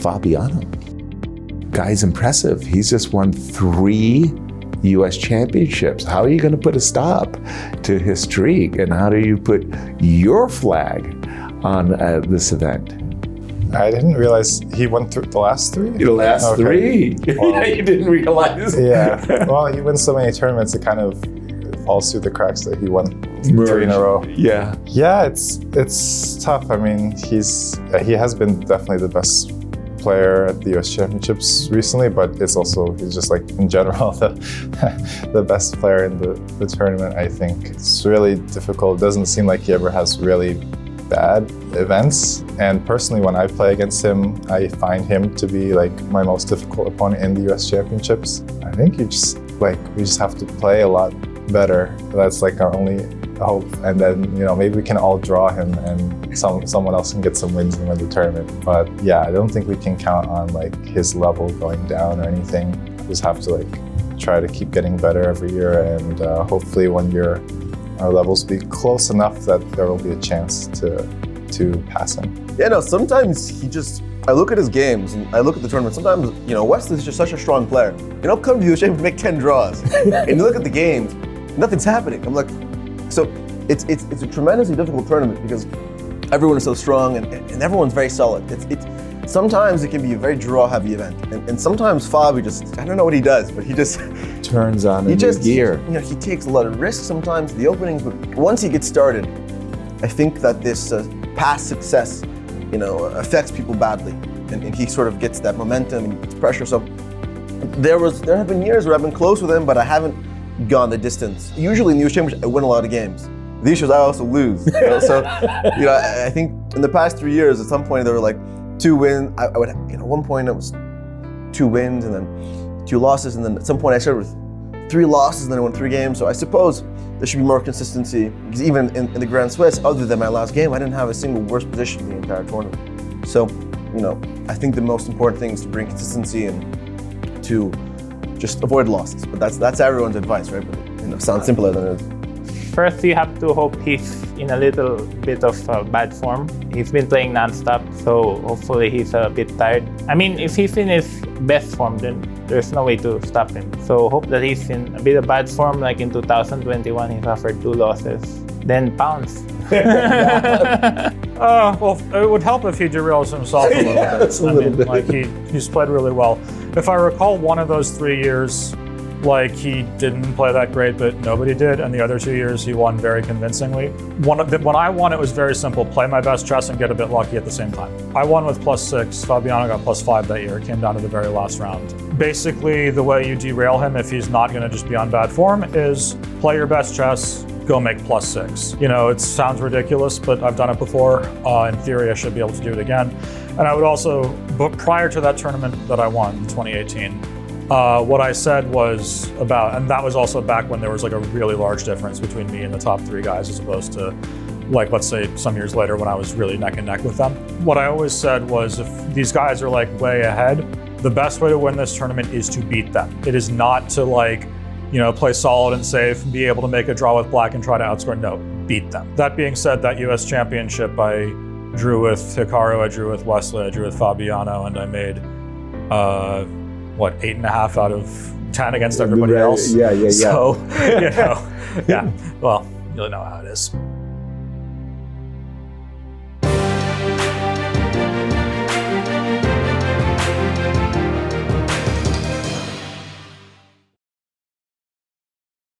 Fabiano. Guy's impressive. He's just won 3 U.S. championships. How are you going to put a stop to his streak? And how do you put your flag on this event? I didn't realize he won the last 3? The last 3? Well, you didn't realize? Yeah. Well, he wins so many tournaments, it kind of falls through the cracks that he won 3 in a row. Yeah. Yeah, it's tough. I mean, he has been definitely the best player at the US Championships recently, but he's just like in general the best player in the tournament. I think it's really difficult. It doesn't seem like he ever has really bad events, and personally when I play against him, I find him to be like my most difficult opponent in the US Championships. I think we just have to play a lot better. That's like our only hope, and then maybe we can all draw him and someone else can get some wins and win the tournament. But yeah, I don't think we can count on like his level going down or anything. We just have to like try to keep getting better every year, and hopefully one year our levels will be close enough that there will be a chance to pass him. Yeah, no, sometimes I look at his games and I look at the tournament. Sometimes, Wesley is just such a strong player. Come to the US to make 10 draws. And you look at the games, nothing's happening. I'm like, so it's a tremendously difficult tournament because everyone is so strong and everyone's very solid. Sometimes it can be a very draw-heavy event, and sometimes Fabi I don't know what he does, but he just turns on a new gear. He takes a lot of risks sometimes, the openings, but once he gets started, I think that this past success, affects people badly, and he sort of gets that momentum and gets pressure. So there have been years where I've been close with him, but I haven't gone the distance. Usually in the US Championship, I win a lot of games. These years I also lose. So I think in the past 3 years, at some point there were like 2 wins. I would, at one point it was 2 wins and then 2 losses, and then at some point I started with 3 losses and then I won 3 games. So I suppose there should be more consistency, because even in the Grand Swiss, other than my last game, I didn't have a single worse position in the entire tournament. So, I think the most important thing is to bring consistency and to just avoid losses. But that's everyone's advice, right? But it sounds simpler than it is. First, you have to hope he's in a little bit of bad form. He's been playing non-stop, so hopefully he's a bit tired. I mean, if he's in his best form, then there's no way to stop him. So hope that he's in a bit of bad form, like in 2021, he suffered 2 losses, then pounce. Well, it would help if he derails himself a little bit. Like he's played really well. If I recall, one of those 3 years, like he didn't play that great, but nobody did. And the other 2 years, he won very convincingly. When I won, it was very simple: play my best chess and get a bit lucky at the same time. I won with +6. Fabiano got +5 that year. It came down to the very last round. Basically, the way you derail him if he's not going to just be on bad form is play your best chess, go make +6. It sounds ridiculous, but I've done it before. In theory, I should be able to do it again. And I would also, but prior to that tournament that I won in 2018, what I said was about, and that was also back when there was like a really large difference between me and the top 3 guys, as opposed to like, let's say some years later when I was really neck and neck with them. What I always said was, if these guys are like way ahead, the best way to win this tournament is to beat them. It is not to like, play solid and safe and be able to make a draw with black and try to outscore. No, beat them. That being said, that US Championship, I drew with Hikaru, I drew with Wesley, I drew with Fabiano, and I made 8.5 out of 10 against everybody else. Yeah. So, yeah. Well, you know how it is.